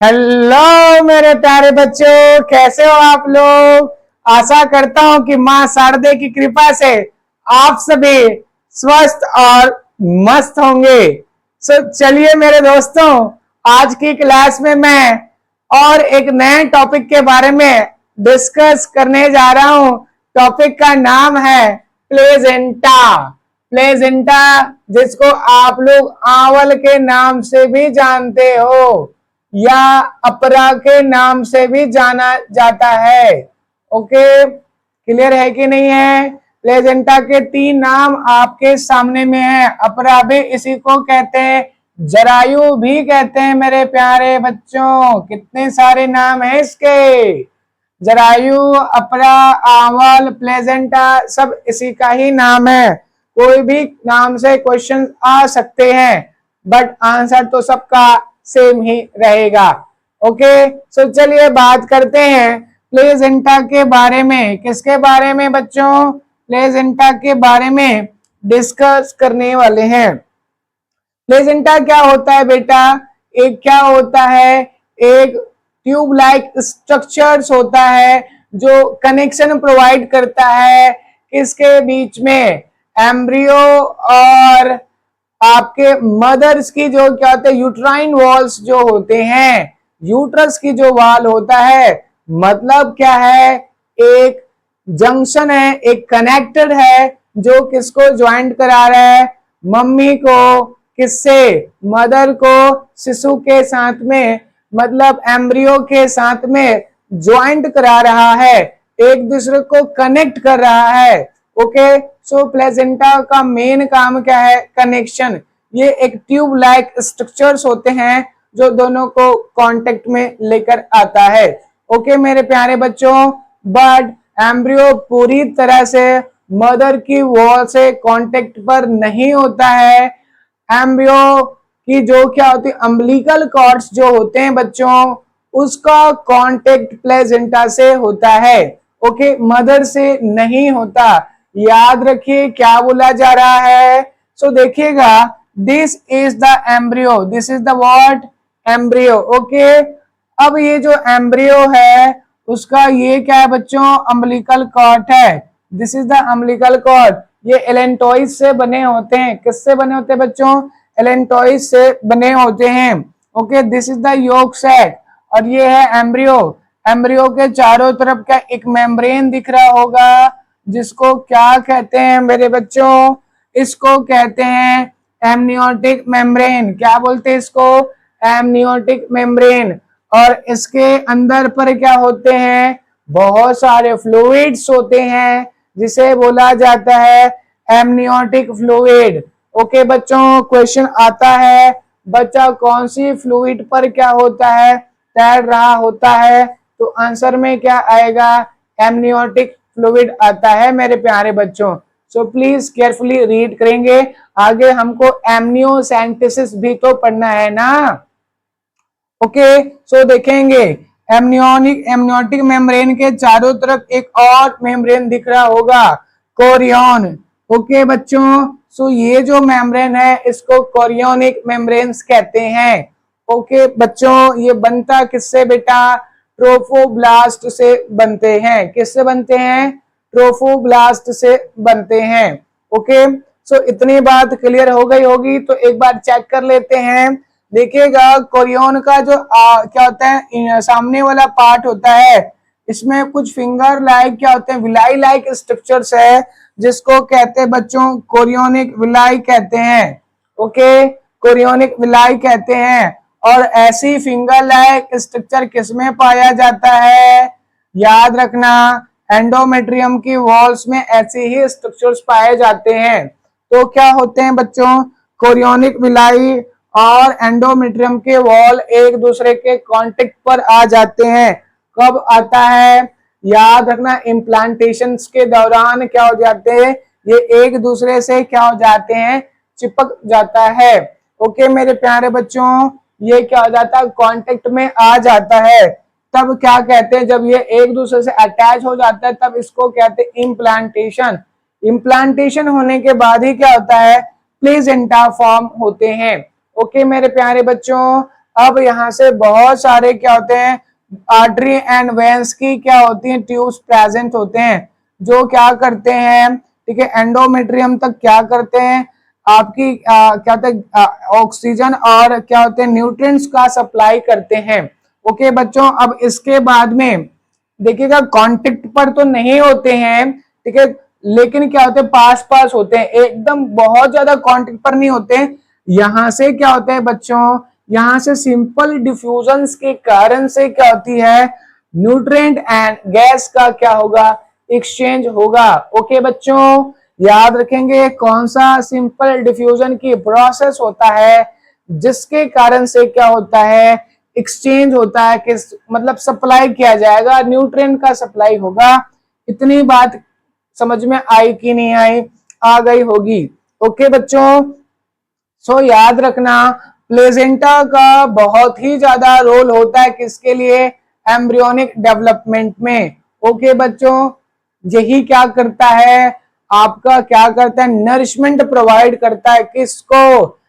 Hello मेरे प्यारे बच्चों, कैसे हो आप लोग। आशा करता हूं कि मां शारदे की कृपा से आप सभी स्वस्थ और मस्त होंगे। चलिए मेरे दोस्तों, आज की क्लास में मैं और एक नए टॉपिक के बारे में डिस्कस करने जा रहा हूं। टॉपिक का नाम है प्लेजेंटा। प्लेजेंटा, जिसको आप लोग आंवल के नाम से भी जानते हो या अपरा के नाम से भी जाना जाता है। ओके, क्लियर है कि नहीं है। प्लेजेंटा के 3 नाम आपके सामने में है। अपरा भी इसी को कहते हैं, जरायु भी कहते हैं। मेरे प्यारे बच्चों, कितने सारे नाम है इसके। जरायु, अपरा, आंवल, प्लेजेंटा सब इसी का ही नाम है। कोई भी नाम से क्वेश्चन आ सकते हैं, बट आंसर तो सबका सेम ही रहेगा। ओके, सो चलिए बात करते हैं प्लेजेंटा के बारे में। किसके बारे में बच्चों? प्लेजेंटा के बारे में डिस्कस करने वाले हैं। प्लेजेंटा क्या होता है बेटा? एक क्या होता है, एक ट्यूब लाइक स्ट्रक्चर्स होता है जो कनेक्शन प्रोवाइड करता है किसके बीच में, एम्ब्रियो और आपके मदर्स की जो क्या होते हैं, यूट्राइन वॉल्स जो होते हैं, यूट्रस की जो वॉल होता है। मतलब क्या है, एक जंक्शन है, एक कनेक्टेड है जो किसको ज्वाइंट करा रहा है, मम्मी को किससे, मदर को शिशु के साथ में, मतलब एम्ब्रियो के साथ में ज्वाइंट करा रहा है, एक दूसरे को कनेक्ट कर रहा है। ओके, सो प्लेजेंटा का मेन काम क्या है, कनेक्शन। ये एक ट्यूब लाइक स्ट्रक्चर्स होते हैं जो दोनों को कांटेक्ट में लेकर आता है। ओके मेरे प्यारे बच्चों, बट एम्ब्रियो पूरी तरह से मदर की वॉल से कांटेक्ट पर नहीं होता है। एम्ब्रियो की जो क्या होती है, अम्बिलिकल कॉर्ड्स जो होते हैं बच्चों, उसका कांटेक्ट प्लेजेंटा से होता है। ओके, मदर से नहीं होता। याद रखिए क्या बोला जा रहा है। सो देखिएगा, this is the embryo, this is the what, embryo. Okay, अब ये जो एम्ब्रियो है उसका ये क्या है बच्चों, अम्बिलिकल कॉर्ड है। This is the umbilical cord. ये एलेंटॉइड से बने होते हैं। किससे बने होते हैं बच्चों? एलेंटॉइड से बने होते हैं। Okay, this is the yolk set और ये है एम्ब्रियो। एम्ब्रियो के चारों तरफ क्या एक मेम्ब्रेन दिख रहा होगा, जिसको क्या कहते हैं मेरे बच्चों? इसको कहते हैं एमनियोटिक मेम्ब्रेन। क्या बोलते हैं इसको? Amniotic membrane. और इसके अंदर पर क्या होते हैं, बहुत सारे फ्लूइड्स होते हैं, जिसे बोला जाता है एमनियोटिक फ्लूइड। ओके बच्चों, क्वेश्चन आता है, बच्चा कौन सी फ्लूइड पर क्या होता है, तैर रहा होता है, तो आंसर में क्या आएगा, एमनियोटिक फ्लूइड आता है मेरे प्यारे बच्चों। सो प्लीज केयरफुली रीड करेंगे। आगे हमको एमनियोसेंटेसिस भी तो पढ़ना है ना। ओके, सो देखेंगे एमनियोटिक मेम्ब्रेन के चारों तरफ एक और मेम्ब्रेन दिख रहा होगा, कोरियन। ओके बच्चों, सो ये जो मेम्ब्रेन है इसको कोरियोनिक मेम्ब्रेन्स कहते हैं। ओके बच्चों, ये बनता किससे बेटा? ट्रोफोब्लास्ट से बनते हैं। किससे बनते हैं? ट्रोफोब्लास्ट से बनते हैं। ओके, सो इतनी बात क्लियर हो गई होगी, तो एक बार चेक कर लेते हैं। देखिएगा, कोरियन का जो क्या होता है, सामने वाला पार्ट होता है, इसमें कुछ फिंगर लाइक क्या होते हैं, विलाई लाइक स्ट्रक्चर्स है, जिसको कहते हैं बच्चों कोरियोनिक विलाई कहते हैं। ओके, कोरियोनिक विलाई कहते हैं। और ऐसी फिंगर लाइक स्ट्रक्चर किसमें पाया जाता है? याद रखना, एंडोमेट्रियम की वॉल्स में ऐसे ही स्ट्रक्चर्स पाए जाते हैं। तो क्या होते हैं बच्चों, कोरियोनिक विलाई और एंडोमेट्रियम के वॉल एक दूसरे के कांटेक्ट पर आ जाते हैं। कब आता है? याद रखना, इम्प्लांटेशन के दौरान क्या हो जाते हैं, ये एक दूसरे से क्या हो जाते हैं, चिपक जाता है। ओके मेरे प्यारे बच्चों, ये क्या हो जाता है, कांटेक्ट में आ जाता है। तब क्या कहते हैं, जब ये एक दूसरे से अटैच हो जाता है तब इसको कहते हैं इम्प्लांटेशन। इम्प्लांटेशन होने के बाद ही क्या होता है, प्लेजेंटा फॉर्म होते हैं। ओके मेरे प्यारे बच्चों, अब यहाँ से बहुत सारे क्या होते हैं, आर्टरी एंड वेन्स की क्या होती हैं, ट्यूब्स प्रेजेंट होते हैं, जो क्या करते हैं, ठीक है, एंडोमेट्रियम तक क्या करते हैं, आपकी क्या होता है, ऑक्सीजन और क्या होते हैं, न्यूट्रिएंट्स का सप्लाई करते हैं। ओके बच्चों, अब इसके बाद में देखिएगा कांटेक्ट पर तो नहीं होते हैं, ठीक है, लेकिन क्या होते हैं, पास पास होते हैं, एकदम बहुत ज्यादा कांटेक्ट पर नहीं होते हैं। यहां से क्या होता है बच्चों, यहां से सिंपल डिफ्यूजन के कारण से क्या होती है, न्यूट्रिएंट एंड गैस का क्या होगा, एक्सचेंज होगा। ओके बच्चों, याद रखेंगे कौन सा सिंपल डिफ्यूजन की प्रोसेस होता है, जिसके कारण से क्या होता है, एक्सचेंज होता है, किस मतलब सप्लाई किया जाएगा, न्यूट्रिएंट का सप्लाई होगा। इतनी बात समझ में आई कि नहीं आई, आ गई होगी। ओके बच्चों, सो याद रखना प्लेजेंटा का बहुत ही ज्यादा रोल होता है किसके लिए, एम्ब्रियोनिक डेवलपमेंट में। ओके बच्चों, यही क्या करता है, आपका क्या करता है, नरिशमेंट प्रोवाइड करता है, किसको,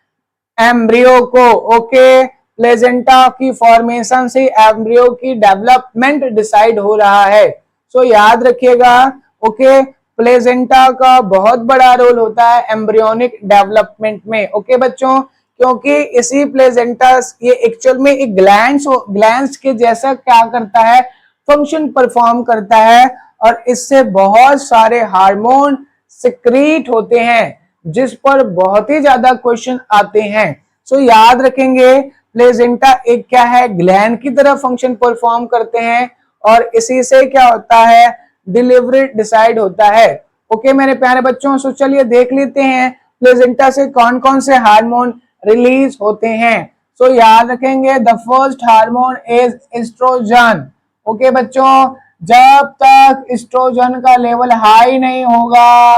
एम्ब्रियो को। ओके, प्लेजेंटा की फॉर्मेशन से एम्ब्रियो की डेवलपमेंट डिसाइड हो रहा है। सो याद रखिएगा, ओके, प्लेजेंटा का बहुत बड़ा रोल होता है एम्ब्रियोनिक डेवलपमेंट में। ओके बच्चों, क्योंकि इसी प्लेजेंटा ये एक्चुअल में एक ग्लैंड्स के जैसा क्या करता है, फंक्शन परफॉर्म करता है, और इससे बहुत सारे हार्मोन सिक्रीट होते हैं, जिस पर बहुत ही ज्यादा क्वेश्चन आते हैं। सो याद रखेंगे प्लेजेंटा एक क्या है, ग्लैंड की तरह फंक्शन परफॉर्म करते हैं, और इसी से क्या होता है, डिलीवरी डिसाइड होता है। ओके मेरे प्यारे बच्चों, सो चलिए देख लेते हैं प्लेजेंटा से कौन कौन से हार्मोन रिलीज होते हैं। सो याद रखेंगे the first hormone is oestrogen. Okay बच्चों, जब तक एस्ट्रोजन का लेवल हाई नहीं होगा,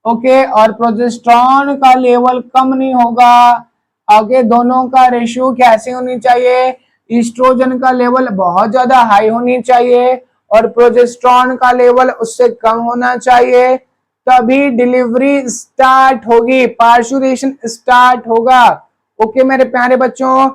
ओके, और प्रोजेस्टेरॉन का लेवल कम नहीं होगा, आगे दोनों का रेशियो कैसे होनी चाहिए, एस्ट्रोजन का लेवल बहुत ज्यादा हाई होनी चाहिए और प्रोजेस्टेरॉन का लेवल उससे कम होना चाहिए, तभी डिलीवरी स्टार्ट होगी, पार्चुरेशन स्टार्ट होगा। ओके मेरे प्यारे बच्चों,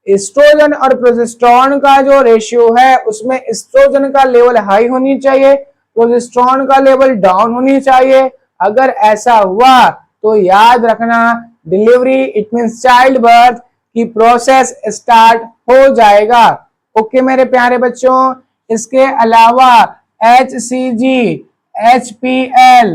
एस्ट्रोजन और प्रोजेस्टेरॉन का जो रेशियो है, उसमें एस्ट्रोजन का लेवल हाई होनी चाहिए, प्रोजेस्टेरॉन का लेवल डाउन होनी चाहिए। अगर ऐसा हुआ तो याद रखना delivery, it means child birth की प्रोसेस स्टार्ट हो जाएगा। ओके मेरे प्यारे बच्चों, इसके अलावा HCG, HPL,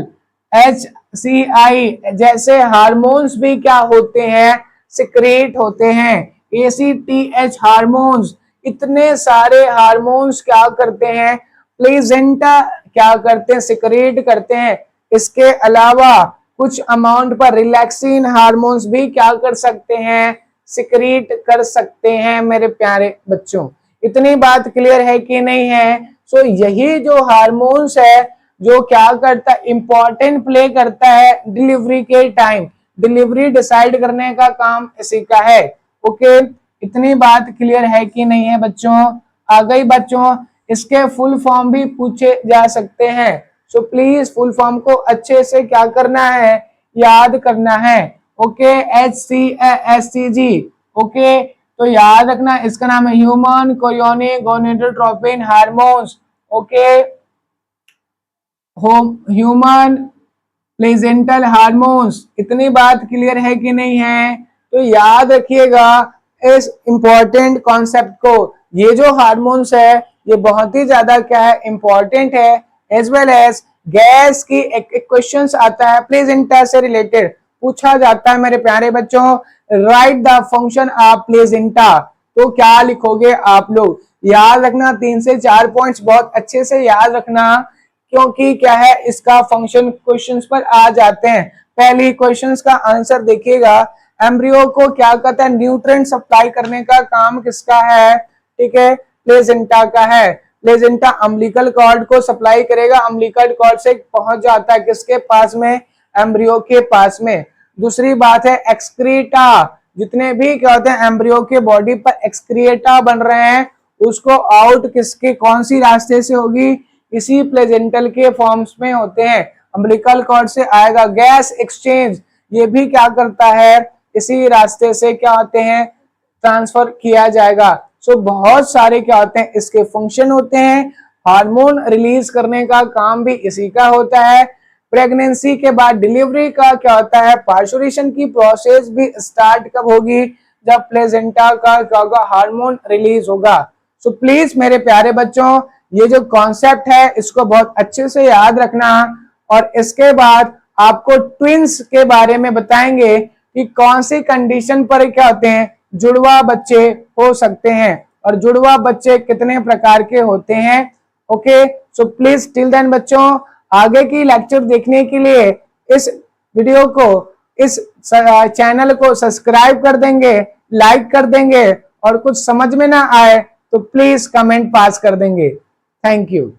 HCI जैसे हार्मोन्स भी क्या होते हैं, सिक्रेट होते हैं। ACTH हार्मोन्स, इतने सारे हार्मोन्स क्या करते हैं, प्लेजेंटा क्या करते हैं, सिक्रेट करते हैं। इसके अलावा कुछ अमाउंट पर रिलैक्सिन हार्मोन्स भी क्या कर सकते हैं, सिक्रेट कर सकते हैं मेरे प्यारे बच्चों। इतनी बात क्लियर है कि नहीं है। सो यही जो हार्मोन्स है, जो क्या करता है, इंपॉर्टेंट प्ले करता है डिलीवरी के टाइम, डिलीवरी डिसाइड करने का काम इसी का है। ओके, इतनी बात क्लियर है कि नहीं है बच्चों, आ गई बच्चों। इसके फुल फॉर्म भी पूछे जा सकते हैं, सो प्लीज फुल फॉर्म को अच्छे से क्या करना है, याद करना है। ओके, HCG, ओके, तो याद रखना इसका नाम है human chorionic gonadotropin hormones. Okay, human placental hormones. इतनी बात क्लियर है कि नहीं है, तो याद रखिएगा इस इंपॉर्टेंट कॉन्सेप्ट को। ये जो हार्मोन्स है ये बहुत ही ज्यादा क्या है, इंपॉर्टेंट है, एज वेल एज गैस की एक क्वेश्चन आता है प्लेजेंटा से रिलेटेड, पूछा जाता है मेरे प्यारे बच्चों, right the function of placenta. तो क्या लिखोगे आप लोग, याद रखना 3 से 4 पॉइंट्स बहुत अच्छे से याद रखना, क्योंकि क्या है इसका फंक्शन क्वेश्चंस पर आ जाते हैं। पहली क्वेश्चंस का आंसर देखिएगा, एम्ब्रियो को क्या कहता है, न्यूट्रिएंट सप्लाई करने का काम किसका है, ठीक है, प्लेजेंटा का है। प्लेजेंटा अम्बिलिकल कॉर्ड को सप्लाई करेगा, अम्बिलिकल कॉर्ड से पहुंच जाता है किसके पास में, एम्ब्रियो के पास में। दूसरी बात है एक्सक्रीटा, जितने भी क्या होते हैं एम्ब्रियो के बॉडी पर एक्सक्रिएटा बन रहे हैं, उसको आउट किसके कौन सी रास्ते से होगी, इसी प्लेजेंटल के फॉर्म्स में होते हैं, अम्बिलिकल कॉर्ड से आएगा। गैस एक्सचेंज ये भी क्या करता है, इसी रास्ते से क्या होते हैं, ट्रांसफर किया जाएगा। सो बहुत सारे क्या होते हैं इसके फंक्शन होते हैं। हार्मोन रिलीज करने का काम भी इसी का होता है। प्रेगनेंसी के बाद डिलीवरी का क्या होता है, पार्चुरेशन की प्रोसेस भी स्टार्ट कब होगी, जब प्लेजेंटा का क्या होगा, हार्मोन रिलीज होगा। सो प्लीज मेरे प्यारे बच्चों, ये जो कॉन्सेप्ट है इसको बहुत अच्छे से याद रखना। और इसके बाद आपको ट्विंस के बारे में बताएंगे कि कौन सी कंडीशन पर क्या होते हैं जुड़वा बच्चे हो सकते हैं और जुड़वा बच्चे कितने प्रकार के होते हैं। Okay, so please till then बच्चों, आगे की लेक्चर देखने के लिए इस वीडियो को, इस चैनल को सब्सक्राइब कर देंगे, लाइक कर देंगे और कुछ समझ में ना आए तो प्लीज कमेंट पास कर देंगे। Thank you.